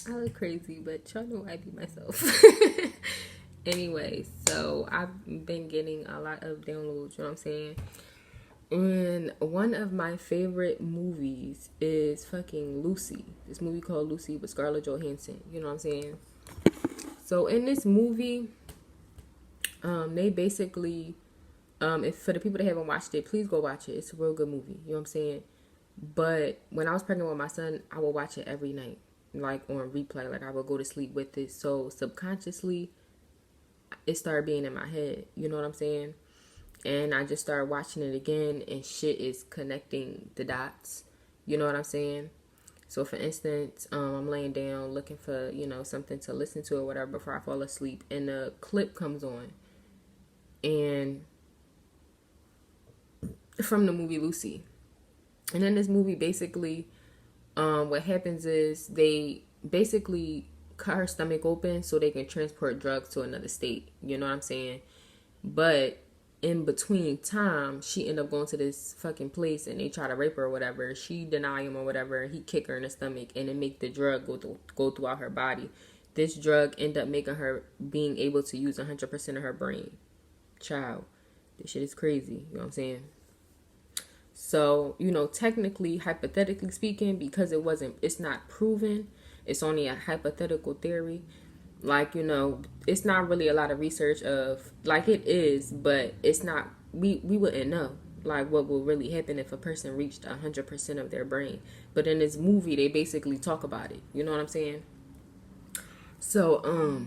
I look crazy, but y'all know I be myself. Anyway, so I've been getting a lot of downloads, you know what I'm saying? And one of my favorite movies is fucking Lucy. This movie called Lucy with Scarlett Johansson, you know what I'm saying? So in this movie, they basically, if for the people that haven't watched it, please go watch it. It's a real good movie, you know what I'm saying? But when I was pregnant with my son, I would watch it every night, like on replay. Like I would go to sleep with it. So subconsciously, it started being in my head. You know what I'm saying? And I just started watching it again, and shit is connecting the dots. You know what I'm saying? So for instance, I'm laying down looking for, something to listen to or whatever before I fall asleep, and a clip comes on, and from the movie Lucy. And in this movie, basically, what happens is they basically cut her stomach open so they can transport drugs to another state. You know what I'm saying? But in between time, she ended up going to this fucking place and they try to rape her or whatever. She deny him or whatever. He kick her in the stomach and it make the drug go throughout her body. This drug end up making her being able to use 100% of her brain. Child, this shit is crazy. You know what I'm saying? So, technically, hypothetically speaking, because it's not proven, it's only a hypothetical theory. Like, it's not really a lot of research of, like it is, but it's not, we wouldn't know, like, what will really happen if a person reached 100% of their brain. But in this movie, they basically talk about it. You know what I'm saying? So,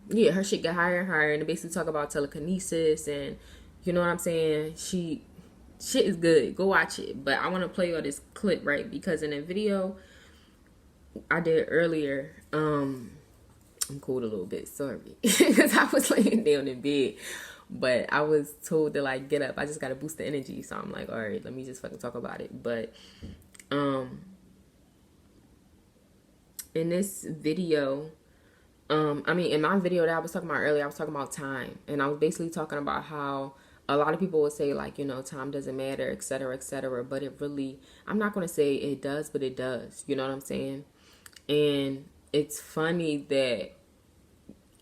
yeah, her shit get higher and higher, and they basically talk about telekinesis, and, you know what I'm saying? Shit is good. Go watch it. But I want to play you this clip, right? Because in a video I did earlier, I'm cold a little bit, sorry. Because I was laying down in bed. But I was told to, like, get up. I just got to boost the energy. So I'm like, all right, let me just fucking talk about it. But, in this video, in my video that I was talking about earlier, I was talking about time. And I was basically talking about how a lot of people would say, like, time doesn't matter, et cetera, et cetera. But it really, I'm not going to say it does, but it does. You know what I'm saying? And it's funny that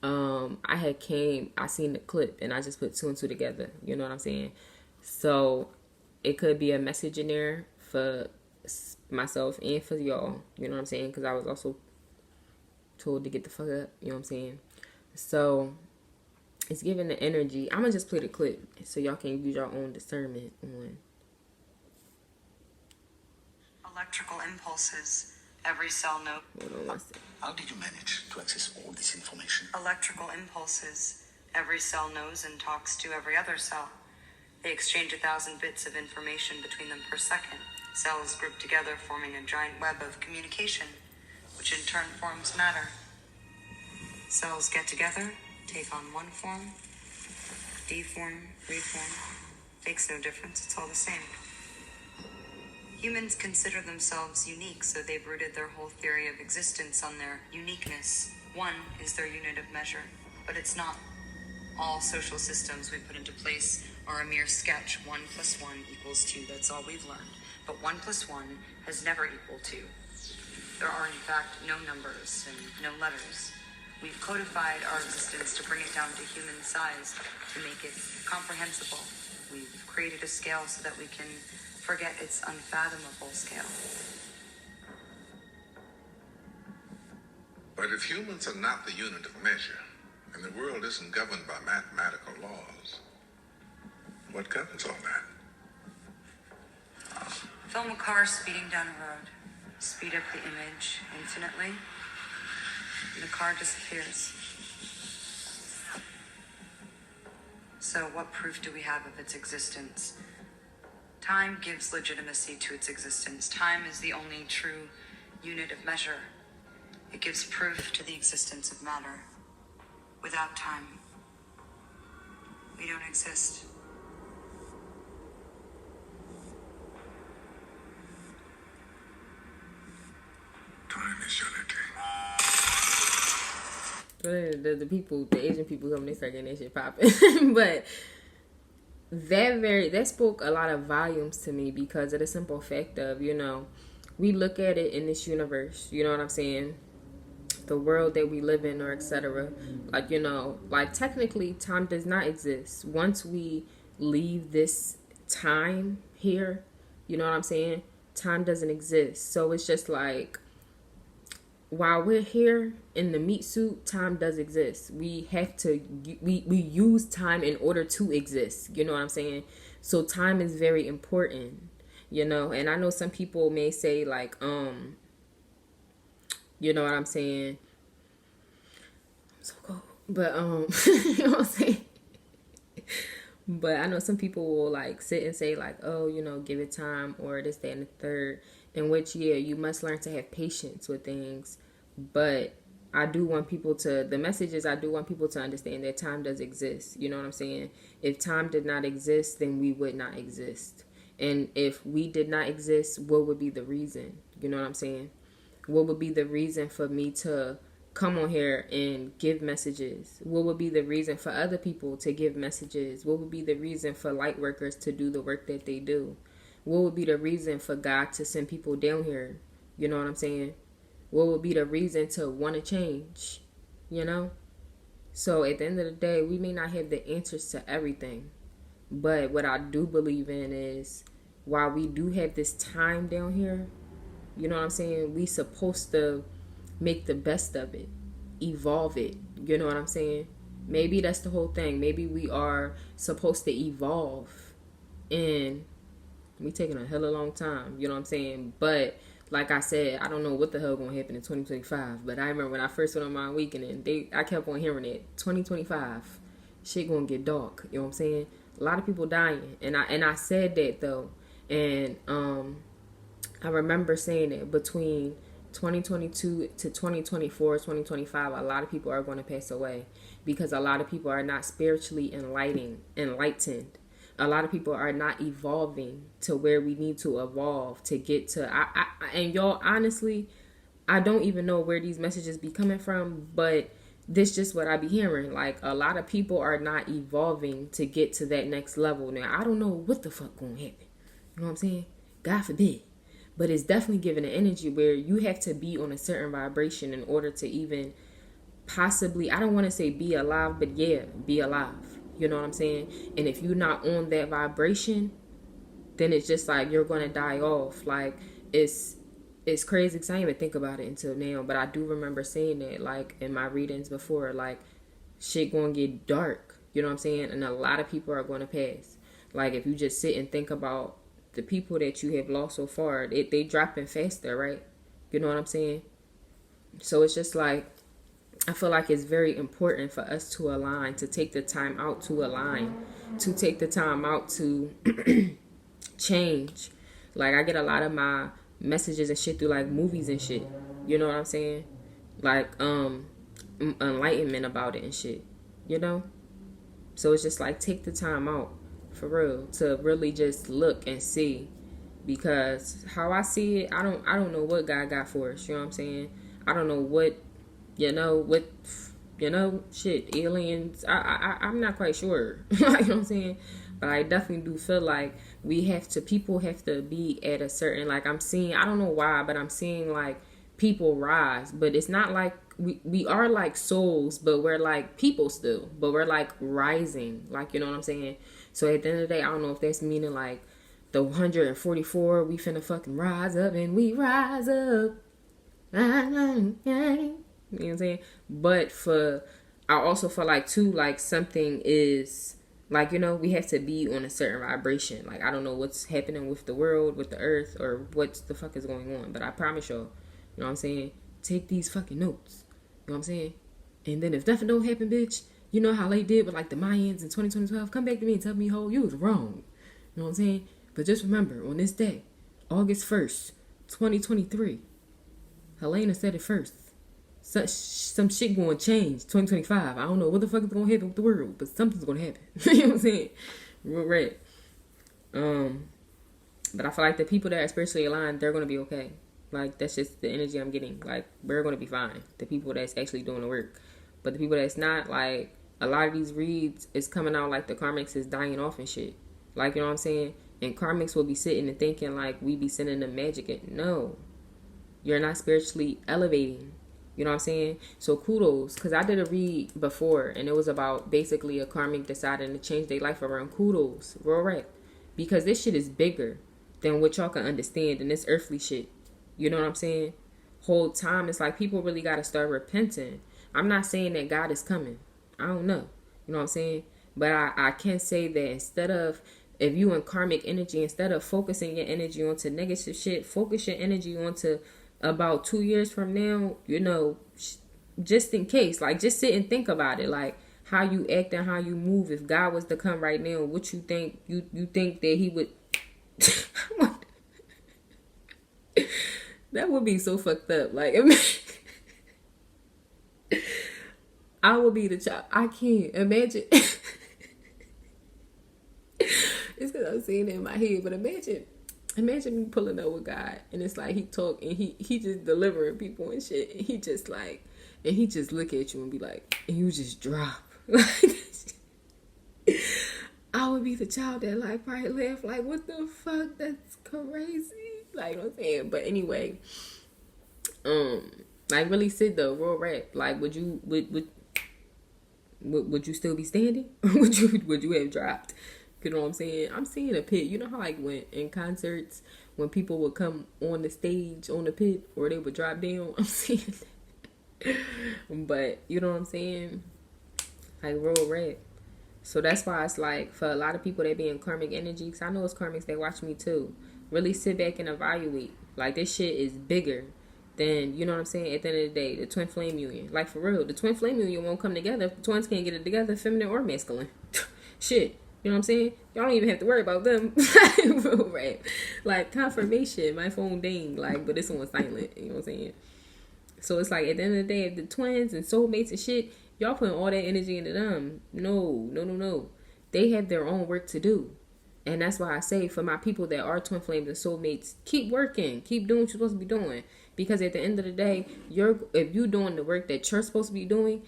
I seen the clip and I just put two and two together. You know what I'm saying? So it could be a message in there for myself and for y'all. You know what I'm saying? Because I was also told to get the fuck up. You know what I'm saying? So it's giving the energy. I'm going to just play the clip so y'all can use your own discernment on. Electrical impulses. Every cell knows. Hold on one second. How did you manage to access all this information? Electrical impulses. Every cell knows and talks to every other cell. They exchange 1,000 bits of information between them per second. Cells group together, forming a giant web of communication, which in turn forms matter. Cells get together, take on one form, deform, reform. Makes no difference, it's all the same. Humans consider themselves unique, so they've rooted their whole theory of existence on their uniqueness. One is their unit of measure, but it's not. All social systems we put into place are a mere sketch. 1 + 1 = 2. That's all we've learned. But 1 + 1 has never equaled 2. There are, in fact, no numbers and no letters. We've codified our existence to bring it down to human size, to make it comprehensible. We've created a scale so that we can forget its unfathomable scale. But if humans are not the unit of measure, and the world isn't governed by mathematical laws, what governs all that? Film a car speeding down a road. Speed up the image infinitely, and the car disappears. So what proof do we have of its existence? Time gives legitimacy to its existence. Time is the only true unit of measure. It gives proof to the existence of matter. Without time, we don't exist. Time is unity. The Asian people come, they start getting that shit popping. But that spoke a lot of volumes to me because of the simple fact of, we look at it in this universe, you know what I'm saying? the world that we live in, or etc. Like, like technically time does not exist. Once we leave this time here, you know what I'm saying? Time doesn't exist. So it's just like, while we're here in the meat suit, time does exist. We have to, we use time in order to exist. You know what I'm saying? So time is very important, and I know some people may say like, you know what I'm saying? I'm so cold. But, you know what I'm saying? But I know some people will like sit and say like, oh, give it time, or this, that, and the third. In which, yeah, you must learn to have patience with things. But I do want people to, the message is, I do want people to understand that time does exist. You know what I'm saying? If time did not exist, then we would not exist. And if we did not exist, what would be the reason? You know what I'm saying? What would be the reason for me to come on here and give messages? What would be the reason for other people to give messages? What would be the reason for light workers to do the work that they do? What would be the reason for God to send people down here? You know what I'm saying? What would be the reason to want to change? So at the end of the day, we may not have the answers to everything. But what I do believe in is, while we do have this time down here, you know what I'm saying? We supposed to make the best of it, evolve it. You know what I'm saying? Maybe that's the whole thing. Maybe we are supposed to evolve, and we taking a hella long time. You know what I'm saying? But like I said, I don't know what the hell gonna happen in 2025. But I remember when I first went on my weekend, and I kept on hearing it. 2025, shit gonna get dark. You know what I'm saying? A lot of people dying, and I said that though, and I remember saying it between 2022 to 2024, 2025, a lot of people are going to pass away because a lot of people are not spiritually enlightened. A lot of people are not evolving to where we need to evolve to get to. And y'all, honestly, I don't even know where these messages be coming from, but this just what I be hearing. Like, a lot of people are not evolving to get to that next level. Now, I don't know what the fuck gonna happen. You know what I'm saying? God forbid. But it's definitely giving an energy where you have to be on a certain vibration in order to even possibly, I don't want to say be alive, but yeah, be alive. You know what I'm saying? And if you're not on that vibration, then it's just like you're going to die off. Like, it's crazy because I didn't even think about it until now. But I do remember saying that, like, in my readings before, like, shit going to get dark. You know what I'm saying? And a lot of people are going to pass. Like, if you just sit and think about the people that you have lost so far, they dropping faster, right? You know what I'm saying? So it's just like, I feel like it's very important for us to align, to take the time out to align, to take the time out to change. Like, I get a lot of my messages and shit through like movies and shit. You know what I'm saying? Like, enlightenment about it and shit. So it's just like, take the time out. For real, to really just look and see, because how I see it, I don't know what God got for us. You know what I'm saying? I don't know what shit, aliens. I'm not quite sure. You know what I'm saying? But I definitely do feel like people have to be at a certain, like, I'm seeing, I don't know why, but I'm seeing like people rise, but it's not like we are like souls, but we're like people still, but we're like rising, like, you know what I'm saying? So at the end of the day, I don't know if that's meaning like the 144, we finna fucking rise up and we rise up. You know what I'm saying? But I also feel like too, like, something is like, we have to be on a certain vibration. Like, I don't know what's happening with the world, with the earth, or what the fuck is going on. But I promise y'all, you know what I'm saying? Take these fucking notes. You know what I'm saying? And then if nothing don't happen, bitch, you know how they did with like the Mayans in 2012, come back to me and tell me, ho, you was wrong. You know what I'm saying? But just remember, on this day, August 1st, 2023, Helena said it first. Some shit going to change 2025. I don't know what the fuck is going to happen with the world, but something's going to happen. You know what I'm saying? Real red. But I feel like the people that are spiritually aligned, they're going to be okay. Like, that's just the energy I'm getting. Like, we're going to be fine. The people that's actually doing the work. But the people that's not, like, a lot of these reads is coming out like the karmics is dying off and shit. Like, you know what I'm saying? And karmics will be sitting and thinking like we be sending them magic. No. You're not spiritually elevating. You know what I'm saying? So kudos, because I did a read before, and it was about basically a karmic deciding to change their life around. Kudos, real rap, because this shit is bigger than what y'all can understand in this earthly shit. You know what I'm saying? Whole time it's like people really got to start repenting. I'm not saying that God is coming. I don't know. You know what I'm saying? But I can say that instead of, if you in karmic energy, instead of focusing your energy onto negative shit, focus your energy onto about 2 years from now, just in case. Like, just sit and think about it. Like, how you act and how you move. If God was to come right now, what you think? You think that he would... That would be so fucked up. Like, I would be the child. I can't imagine. It's because I'm seeing it in my head, but imagine me pulling up with God, and it's like he talk and he just delivering people and shit, and he just like, and he just look at you and be like, and you just drop. Like, I would be the child that like probably laugh like, what the fuck? That's crazy. Like, you know what I'm saying? But anyway, like, really sit though, real rap. Like, would you still be standing? Or would you have dropped? You know what I'm saying? I'm seeing a pit. You know how like when in concerts, when people would come on the stage on the pit, or they would drop down? I'm seeing that. But you know what I'm saying? Like, real rap. So that's why it's like, for a lot of people that be in karmic energy, because I know it's karmics that watch me too, really sit back and evaluate. Like, this shit is bigger than, you know what I'm saying, at the end of the day, the twin flame union. Like, for real, the twin flame union won't come together if the twins can't get it together, feminine or masculine. Shit. You know what I'm saying? Y'all don't even have to worry about them. Real rap. Like, confirmation, my phone ding, like, but it's on silent. You know what I'm saying? So it's like, at the end of the day, if the twins and soulmates and shit, y'all putting all that energy into them. No. They have their own work to do. And that's why I say, for my people that are twin flames and soulmates, keep working. Keep doing what you're supposed to be doing. Because at the end of the day, if you're doing the work that you're supposed to be doing,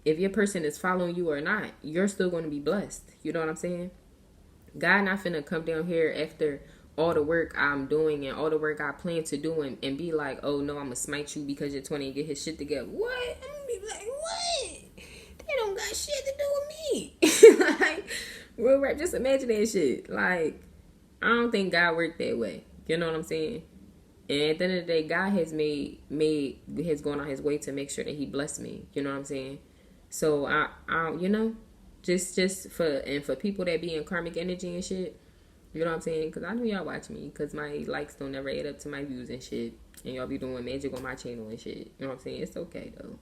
if your person is following you or not, you're still going to be blessed. You know what I'm saying? God not finna come down here after all the work I'm doing and all the work I plan to do and be like, oh no, I'm gonna smite you because you're 20 and get his shit together. What? I'm gonna be like, what? They don't got shit to do with me. Like, real rap, just imagine that shit. Like, I don't think God worked that way. You know what I'm saying? And at the end of the day, God has has gone on his way to make sure that he blessed me. You know what I'm saying? So I just for people that be in karmic energy and shit, you know what I'm saying? Because I know y'all watch me, because my likes don't never add up to my views and shit, and y'all be doing magic on my channel and shit. You know what I'm saying? It's okay though,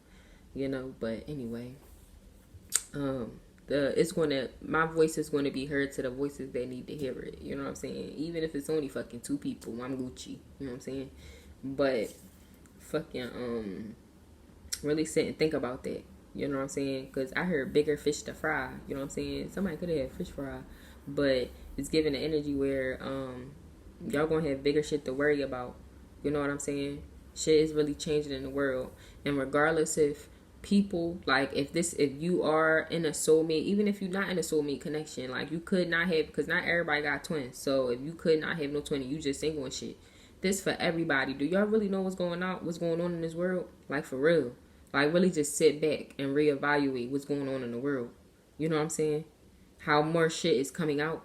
But anyway, my voice is gonna be heard to the voices that need to hear it. You know what I'm saying? Even if it's only fucking 2 people, I'm Gucci. You know what I'm saying? But fucking really sit and think about that. You know what I'm saying? Because I heard bigger fish to fry. You know what I'm saying? Somebody could have had fish fry. But it's giving the energy where y'all gonna have bigger shit to worry about. You know what I'm saying? Shit is really changing in the world. And regardless if people, like, if you are in a soulmate, even if you're not in a soulmate connection, like, you could not have, because not everybody got twins. So if you could not have no twin, you just single and shit. This for everybody. Do y'all really know what's going on in this world? Like, for real. Like, really just sit back and reevaluate what's going on in the world. You know what I'm saying? How more shit is coming out.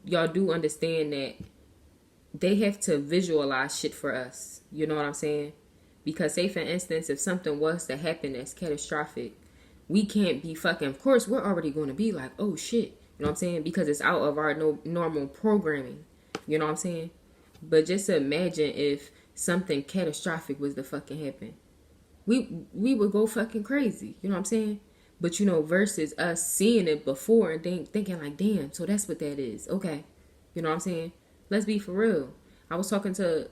Y'all do understand that they have to visualize shit for us. You know what I'm saying? Because, say, for instance, if something was to happen that's catastrophic, we can't be fucking... Of course, we're already going to be like, oh, shit. You know what I'm saying? Because it's out of our normal programming. You know what I'm saying? But just imagine if something catastrophic was to fucking happen. We would go fucking crazy. You know what I'm saying? But, versus us seeing it before and thinking like, damn, so that's what that is. Okay. You know what I'm saying? Let's be for real. I was talking to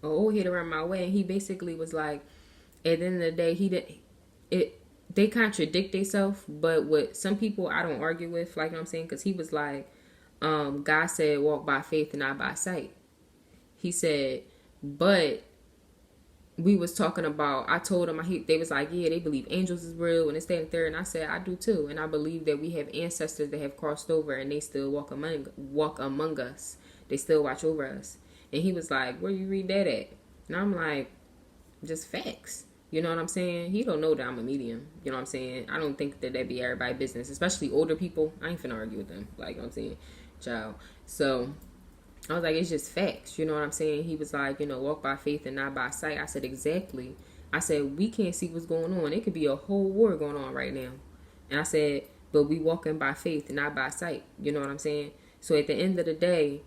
an old head around my way, and he basically was like, at the end of the day, they contradict themselves, but with some people I don't argue with, like, you know what I'm saying? Because he was like, God said walk by faith and not by sight. He said, but we was talking about, I told him, they was like, yeah, they believe angels is real and it's that and third. And I said, I do too. And I believe that we have ancestors that have crossed over and they still walk among us. They still watch over us. And he was like, where you read that at? And I'm like, Just facts. You know what I'm saying? He don't know that I'm a medium. You know what I'm saying? I don't think that be everybody's business, especially older people. I ain't finna argue with them. Like, you know what I'm saying? Child. So, I was like, it's just facts. You know what I'm saying? He was like, walk by faith and not by sight. I said, exactly. I said, we can't see what's going on. It could be a whole war going on right now. And I said, but we walking by faith and not by sight. You know what I'm saying? So at the end of the day,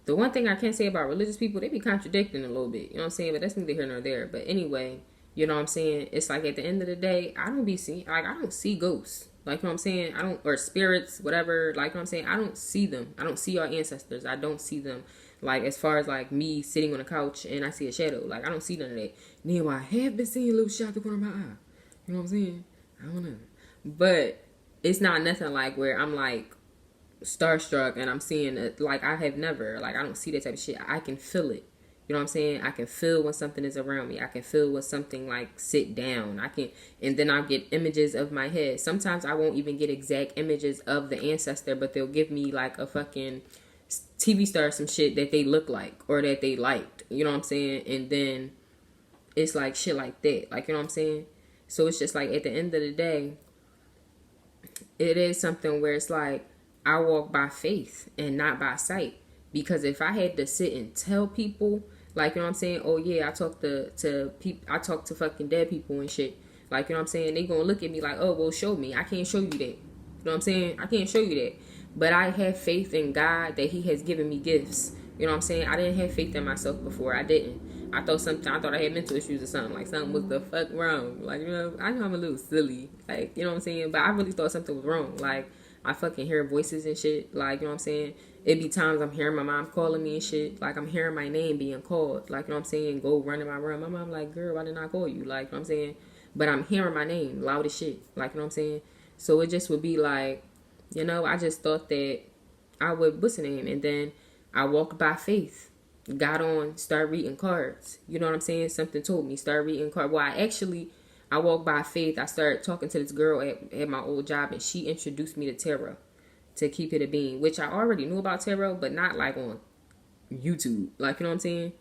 the one thing I can't say about religious people, they be contradicting a little bit. You know what I'm saying? But that's neither here nor there. But anyway, you know what I'm saying? It's like at the end of the day, I don't see ghosts. Like, you know what I'm saying? Or spirits, whatever. Like, you know what I'm saying? I don't see them. I don't see our ancestors. I don't see them. Like, as far as, like, me sitting on a couch and I see a shadow. Like, I don't see none of that. Now, I have been seeing little shit out the corner of my eye. You know what I'm saying? I don't know. But it's not nothing like where I'm, like, starstruck and I'm seeing it. Like, I have never. Like, I don't see that type of shit. I can feel it. You know what I'm saying? I can feel when something is around me. I can feel when something like sit down. And then I'll get images of my head. Sometimes I won't even get exact images of the ancestor, but they'll give me like a fucking TV star, some shit that they look like or that they liked. You know what I'm saying? And then it's like shit like that. Like, you know what I'm saying? So it's just like at the end of the day, it is something where it's like I walk by faith and not by sight. Because if I had to sit and tell people, like, you know what I'm saying? Oh, yeah, I talk to people. I talk to fucking dead people and shit. Like, you know what I'm saying? They gonna look at me like, oh, well, show me. I can't show you that. You know what I'm saying? I can't show you that. But I have faith in God that he has given me gifts. You know what I'm saying? I didn't have faith in myself before. I didn't. I thought I had mental issues or something. Like, something was the fuck wrong. Like, you know, I know I'm a little silly. Like, you know what I'm saying? But I really thought something was wrong. Like, I fucking hear voices and shit. Like, you know what I'm saying? It be times I'm hearing my mom calling me and shit. Like, I'm hearing my name being called. Like, you know what I'm saying? Go run in my room. My mom like, girl, why didn't I call you? Like, you know what I'm saying? But I'm hearing my name loud as shit. Like, you know what I'm saying? So it just would be like, you know, I just thought that I would, what's the name? And then I walked by faith. Got on, start reading cards. You know what I'm saying? Something told me, start reading cards. Well, I walked by faith. I started talking to this girl at my old job, and she introduced me to tarot, to keep it a being, which I already knew about tarot, but not like on YouTube. Like, you know what I'm saying?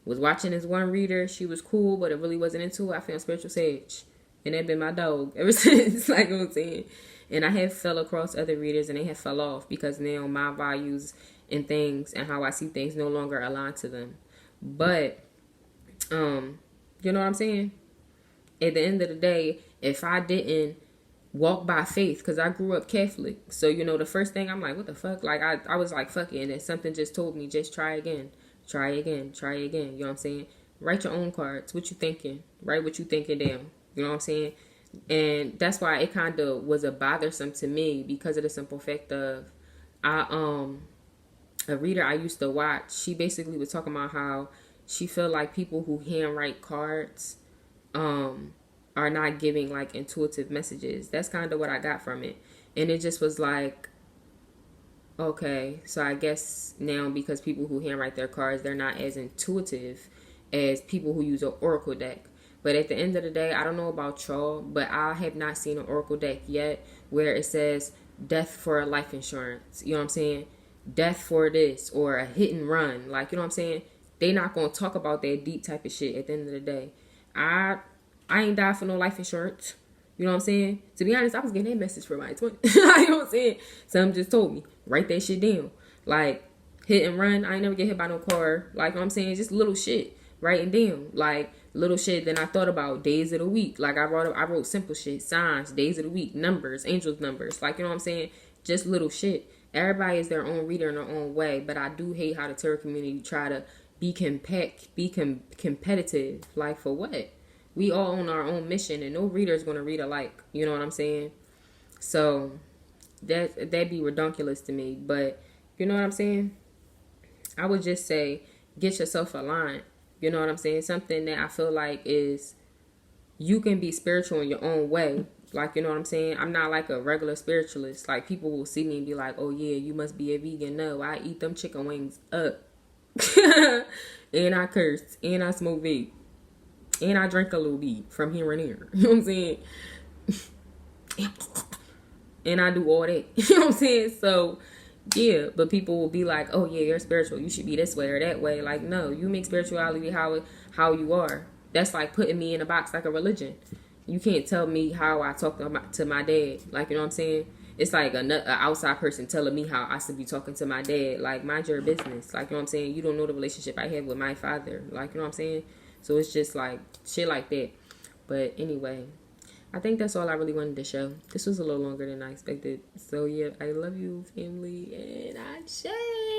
Was watching this one reader. She was cool, but it really wasn't into it. I found Spiritual Sage, and that been my dog ever since. Like, you know what I'm saying? And I have fell across other readers, and they have fell off because now my values and things and how I see things no longer align to them. But, you know what I'm saying? At the end of the day, if I didn't walk by faith, because I grew up Catholic, so, you know, the first thing I'm like, what the fuck? Like, I was like, fuck it, and then something just told me, just try again, try again, try again. You know what I'm saying? Write your own cards. What you thinking? Write what you thinking down. You know what I'm saying? And that's why it kind of was a bothersome to me, because of the simple fact of a reader I used to watch, she basically was talking about how she felt like people who handwrite cards are not giving like intuitive messages. That's kind of what I got from it. And it just was like, okay, so I guess now because people who handwrite their cards, they're not as intuitive as people who use an oracle deck. But at the end of the day, I don't know about y'all, but I have not seen an oracle deck yet where it says death for a life insurance. You know what I'm saying? Death for this, or a hit and run. Like, you know what I'm saying? They not going to talk about that deep type of shit at the end of the day. I ain't died for no life insurance. You know what I'm saying? To be honest, I was getting that message for my 20. You know what I'm saying? Something just told me, write that shit down. Like, hit and run. I ain't never get hit by no car. Like, you know what I'm saying? Just little shit. Writing down. Like, little shit. Then I thought about days of the week. Like, I wrote simple shit. Signs, days of the week, numbers, angels numbers. Like, you know what I'm saying? Just little shit. Everybody is their own reader in their own way. But I do hate how the tarot community try to be competitive. Like, for what? We all on our own mission, and no reader is going to read alike. You know what I'm saying? So, that'd be redonkulous to me. But, you know what I'm saying? I would just say, get yourself aligned. You know what I'm saying? Something that I feel like is, you can be spiritual in your own way. Like, you know what I'm saying? I'm not like a regular spiritualist. Like, people will see me and be like, oh yeah, you must be a vegan. No, I eat them chicken wings up. And I curse. And I smoke vape. And I drink a little bit from here and there. You know what I'm saying? And I do all that. You know what I'm saying? So, yeah. But people will be like, oh, yeah, you're spiritual. You should be this way or that way. Like, no. You make spirituality how you are. that's like putting me in a box like a religion. You can't tell me how I talk to my dad. Like, you know what I'm saying? It's like an outside person telling me how I should be talking to my dad. Like, mind your business. Like, you know what I'm saying? You don't know the relationship I have with my father. Like, you know what I'm saying? So it's just like shit like that. But anyway, I think that's all I really wanted to show. This was a little longer than I expected. So yeah, I love you, family, and I share.